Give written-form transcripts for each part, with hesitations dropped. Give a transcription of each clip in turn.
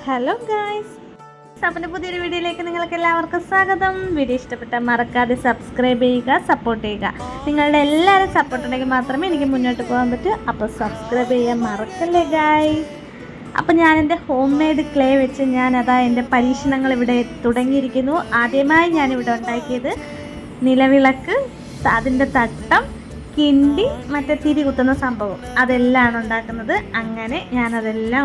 Hello guys, സപ്പൻ്റെ പുതിയൊരു വീഡിയോയിലേക്ക് നിങ്ങൾക്ക് എല്ലാവർക്കും സ്വാഗതം. വീഡിയോ ഇഷ്ടപ്പെട്ടാൽ മറക്കാതെ സബ്സ്ക്രൈബ് ചെയ്യുക, സപ്പോർട്ട് ചെയ്യുക. നിങ്ങളുടെ എല്ലാവരും സപ്പോർട്ട് ഉണ്ടെങ്കിൽ മാത്രമേ എനിക്ക് മുന്നോട്ട് പോകാൻ പറ്റൂ. അപ്പോൾ സബ്സ്ക്രൈബ് ചെയ്യാൻ മറക്കല്ലേ ഗായ്സ്. അപ്പോൾ ഞാൻ എൻ്റെ ഹോം മെയ്ഡ് ക്ലേ വെച്ച് എൻ്റെ പരീക്ഷണങ്ങൾ ഇവിടെ തുടങ്ങിയിരിക്കുന്നു. ആദ്യമായി ഞാനിവിടെ ഉണ്ടാക്കിയത് നിലവിളക്ക്, അതിൻ്റെ തട്ടം, കിണ്ടി, മറ്റേ തിരി കുത്തുന്ന സംഭവം, അതെല്ലാം ഉണ്ടാക്കുന്നത്. അങ്ങനെ ഞാനതെല്ലാം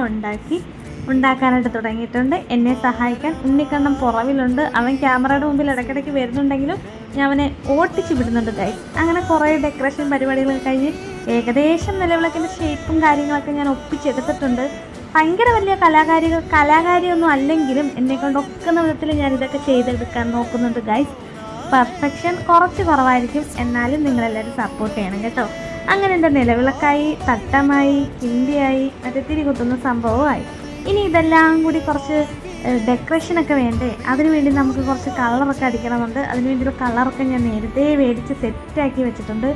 ഉണ്ടാക്കാനായിട്ട് തുടങ്ങിയിട്ടുണ്ട്. എന്നെ സഹായിക്കാൻ ഉണ്ണിക്കണ്ണൻ പുറവിലുണ്ട്. അവൻ ക്യാമറയുടെ മുമ്പിൽ ഇടയ്ക്കിടയ്ക്ക് വരുന്നുണ്ടെങ്കിലും ഞാൻ അവനെ ഓട്ടിച്ച് വിടുന്നുണ്ട് ഗൈസ്. അങ്ങനെ കുറേ ഡെക്കറേഷൻ പരിപാടികളൊക്കെ കഴിഞ്ഞ് ഏകദേശം നിലവിളക്കിൻ്റെ ഷേപ്പും കാര്യങ്ങളൊക്കെ ഞാൻ ഒപ്പിച്ചെടുത്തിട്ടുണ്ട്. ഭയങ്കര വലിയ കലാകാരിയൊന്നും അല്ലെങ്കിലും എന്നെക്കൊണ്ട് ഒക്കുന്ന വിധത്തിൽ ഞാനിതൊക്കെ ചെയ്തെടുക്കാൻ നോക്കുന്നുണ്ട് ഗൈസ്. പെർഫെക്ഷൻ കുറച്ച് കുറവായിരിക്കും, എന്നാലും നിങ്ങളെല്ലാവരും സപ്പോർട്ട് ചെയ്യണം കേട്ടോ. അങ്ങനെ എൻ്റെ നിലവിളക്കായി, തട്ടമായി, കിണ്ടിയായി, മറ്റേ തിരി കുത്തുന്ന സംഭവമായി. ഇനി ഇതെല്ലാം കൂടി കുറച്ച് ഡെക്കറേഷനൊക്കെ വേണ്ടേ, അതിനുവേണ്ടി നമുക്ക് കുറച്ച് കളറൊക്കെ അടിക്കണമുണ്ട്. അതിനുവേണ്ടിയുള്ള കളറൊക്കെ ഞാൻ നേരത്തെ മേടിച്ച് സെറ്റാക്കി വെച്ചിട്ടുണ്ട്.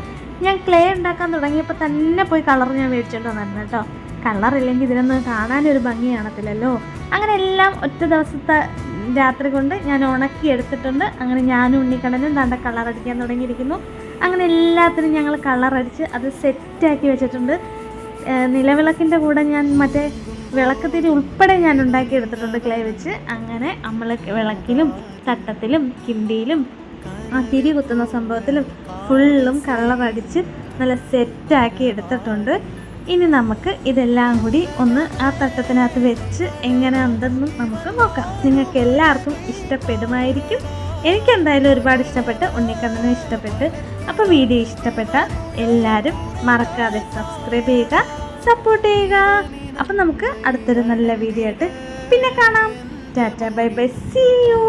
ഞാൻ ക്ലേ ഉണ്ടാക്കാൻ തുടങ്ങിയപ്പോൾ തന്നെ പോയി കളർ ഞാൻ മേടിച്ചുകൊണ്ട് വന്നിരുന്നു കേട്ടോ. കളറില്ലെങ്കിൽ ഇതിനൊന്നും കാണാനൊരു ഭംഗി കാണത്തില്ലല്ലോ. അങ്ങനെ എല്ലാം ഒറ്റ ദിവസത്തെ രാത്രി കൊണ്ട് ഞാൻ ഉണക്കി എടുത്തിട്ടുണ്ട്. അങ്ങനെ ഞാനും ഉണ്ണിക്കണ്ണനും ദാണ്ട കളർ അടിക്കാൻ തുടങ്ങിയിരിക്കുന്നു. അങ്ങനെ എല്ലാത്തിനും ഞങ്ങൾ കളറടിച്ച് അത് സെറ്റാക്കി വെച്ചിട്ടുണ്ട്. നിലവിളക്കിൻ്റെ കൂടെ ഞാൻ മറ്റേ വിളക്ക് തിരി ഉൾപ്പെടെ ഞാൻ ഉണ്ടാക്കിയെടുത്തിട്ടുണ്ട് ക്ലേ വെച്ച്. അങ്ങനെ നമ്മൾ വിളക്കിലും തട്ടത്തിലും കിണ്ടിയിലും ആ തിരി കുത്തുന്ന സംഭവത്തിലും ഫുള്ളും കളറടിച്ച് നല്ല സെറ്റാക്കി എടുത്തിട്ടുണ്ട്. ഇനി നമുക്ക് ഇതെല്ലാം കൂടി ഒന്ന് ആ തട്ടത്തിനകത്ത് വെച്ച് എങ്ങനെ ഉണ്ടെന്നും നമുക്ക് നോക്കാം. നിങ്ങൾക്ക് എല്ലാവർക്കും ഇഷ്ടപ്പെടുമായിരിക്കും. എനിക്കെന്തായാലും ഒരുപാട് ഇഷ്ടപ്പെട്ട്, ഉണ്ണിക്കണ്ണനും ഇഷ്ടപ്പെട്ട്. അപ്പോൾ വീഡിയോ ഇഷ്ടപ്പെട്ട എല്ലാവരും മറക്കാതെ സബ്സ്ക്രൈബ് ചെയ്യുക, സപ്പോർട്ട് ചെയ്യുക. അപ്പം നമുക്ക് അടുത്തൊരു നല്ല വീഡിയോ ആയിട്ട് പിന്നെ കാണാം. Tata, bye bye, see U.